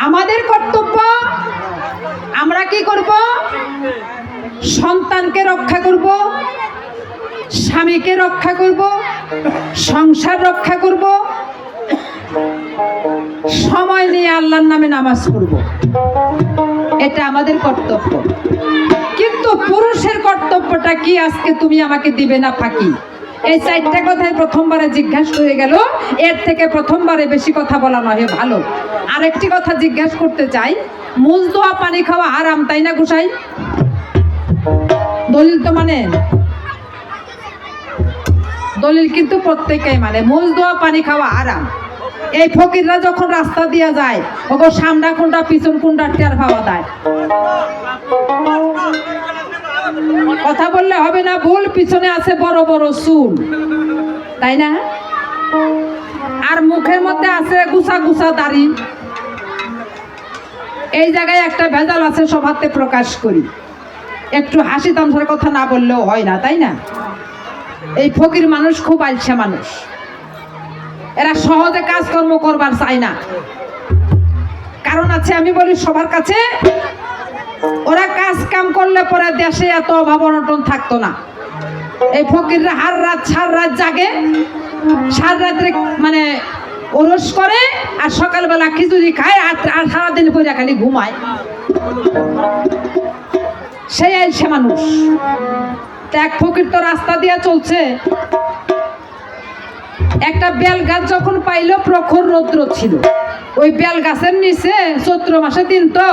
আমাদের কর্তব্য, আমরা কি করব? সন্তানকে রক্ষা করব, স্বামীকে রক্ষা করব, সংসার রক্ষা করব, সময় নিয়ে আল্লাহর নামে নামাজ পড়ব। এটা আমাদের কর্তব্য। কিন্তু পুরুষের কর্তব্যটা কি আজকে তুমি আমাকে দিবে না ফাঁকি? এই চারটা কথায় প্রথমবারে জিজ্ঞাসা হয়ে গেল। এর থেকে প্রথমবারে বেশি কথা বলা নয় ভালো। আরেকটি কথা জিজ্ঞাসা করতে চাই, মুজ দোয়া পানি খাওয়া হারাম, তাই না গোসাই? দলিল তো মানেন? দলিল কিন্তু প্রত্যেকেই মানে মুজ দোয়া পানি খাওয়া হারাম। এই ফকিররা যখন রাস্তা দিয়ে যায়, ওগো সামনা কোনটা পিছন কোনটা টের পাওয়া দেয়। কথা বললে হবে না, ভুল। পিছনে আছে বড় বড় চুল, তাই না? আর মুখের মধ্যে আছে গুছা গুছা দাড়ি। এই জায়গায় একটা ভেজাল আছে, সভাতে প্রকাশ করি। একটু হাসি তামসার কথা না বললেও হয় না, তাই না? এই ফকির মানুষ খুব আলসা মানুষ। এরা সহজে কাজকর্ম করবার চায় না। কারণ আছে, আমি বলি সবার কাছে, ওরা কাজ কাম করলে পরে দেশে এত অভাব অনটন থাকতো না। এই ফকিররা সার রাত জাগে, সার রাত্রে মানে ওরস করে, আর সকালবেলা খিচুড়ি খায়, আর সারাদিন পরে খালি ঘুমায়। সেই আইসে মানুষ। এক ফকির তো রাস্তা দিয়ে চলছে, একটা বেল গাছ যখন পাইলো, প্রখর রৌদ্র ছিল। ওই বেল গাছের নিচে, চৈত্র মাসের দিন তো,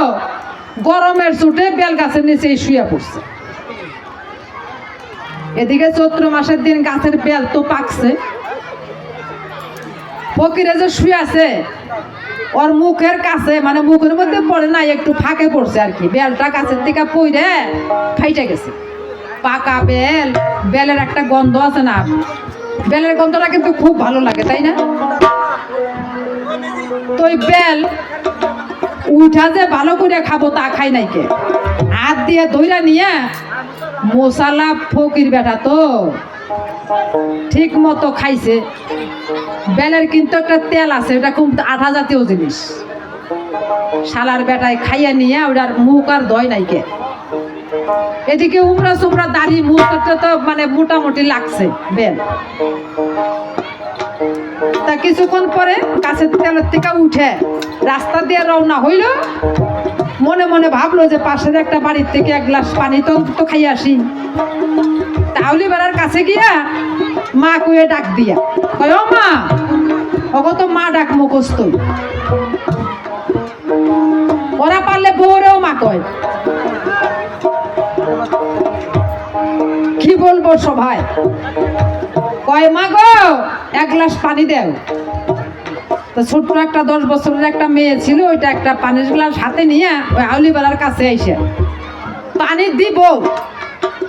গরমের চোটে বেল গাছের নিচে শুয়ে পড়ছে। এদিকে চৈত্র মাসের দিন গাছের বেল তো পাকছে। ফকিরে যে শুয়ে আছে, ওর মুখের কাছে, মানে মুখের মধ্যে পড়ে না, একটু ফাঁকে পড়ছে আর কি। বেলটা গাছের থেকে পড়ে ফাইটে গেছে। পাকা বেল, বেলের একটা গন্ধ আছে না? বেলের গন্ধটা কিন্তু খুব ভালো লাগে, তাই না? তো ওই বেল উঠা যে ভালো করে খাবো তা খাই নাই, কে হাত দিয়ে ধইরা নিয়ে মশালা ফকির বেটা তো ঠিক মতো খাইছে। বেলের কিন্তু একটা তেল আছে, ওটা খুব আঠা জাতীয় জিনিস। শালার বেটায় খাইয়া নিয়ে ওটার মুখ আর ধয় নাই কে। এদিকে উমরা সুমরা দাড়ি, মুখটা তো মানে মোটামুটি লাগছে বেল। তা কিছুক্ষণ পরে কাছের তেলের থেকে উঠে রাস্তা দিয়ে রওনা হইল। মনে মনে ভাবলো যে পাশের একটা বাড়ির থেকে এক গ্লাস পানি তো খাইয়ে আসি। তাহলে বেড়ার কাছে গিয়া মা কয়ে ডাক দিয়া কয়, ও মা। ওগো তো মা ডাক মুখস্থ। ওরা পারলে বউরেও মা কয়। কি বলবো সভায়, কয় মা গো এক গ্লাস পানি দেও। তো ছোট্ট একটা 10 বছরের একটা মেয়ে ছিল, ওইটা একটা পানির গ্লাস হাতে নিয়ে ওই আউলিবেলার কাছে এসে পানি দিব,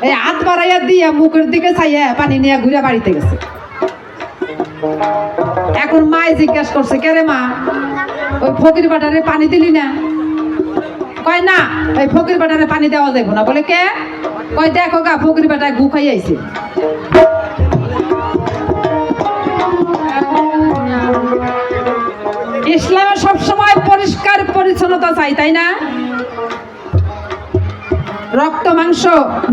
এই হাত বাড়াইয়া দিয়া মুখের দিকে চাইয়া পানি নিয়ে ঘুরে বাড়িতে গেছে। এখন মায় জিজ্ঞাসা করছে, কে রে মা, ওই ফকির বাটারে পানি দিলি না? কয় না, ওই ফকির বাটারে পানি দেওয়া যাইব না। বলে কে? কয় দেখো গা, ফকির বাটায় গু খাই আইছে। ইসলামে সবসময় পরিষ্কার পরিচ্ছন্নতা চাই, তাই না? রক্ত মাংস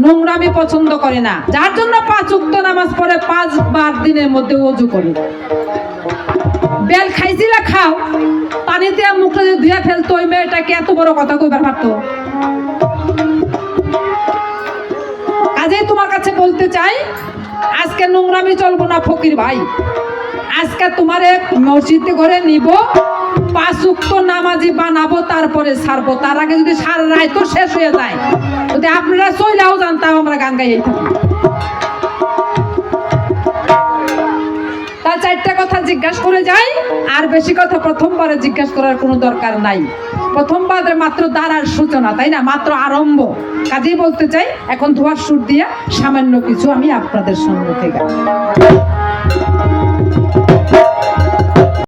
নোংরামি পছন্দ করে না, যার জন্য 5 ওয়াক্ত নামাজ পড়ে, 5 বার দিনের মধ্যে ওযু করে। বেল খাইছিলা খাও, পানি দিয়ে মুখটা ধুয়ে ফেলতো, ওই মেয়েটাকে এত বড় কথা কইবার পারতো? কাজেই তোমার কাছে বলতে চাই, আজকে নোংরামি চলবো না ফকির ভাই। আজকে তোমারে মসজিদে ঘরে নিব, 5 ওয়াক্ত নামাজি বানাবো, তারপরে ছাড়বো। তার আগে যদি সারা রাত তো শেষ হয়ে যায়, যদি আপনারা চইলাও যান, তাও আমরা গান গাইয়ে থাকি। তার 4টা কথা জিজ্ঞাসা করে যাই, আর বেশি কথা প্রথমবারে জিজ্ঞাসা করার কোনো দরকার নাই। প্রথমবারে মাত্র দ্বারার সূচনা, তাই না? মাত্র আরম্ভ। কাজেই বলতে চাই, এখন ধোয়ার সুর দিয়া সামান্য কিছু আমি আপনাদের সম্মুখে গাই।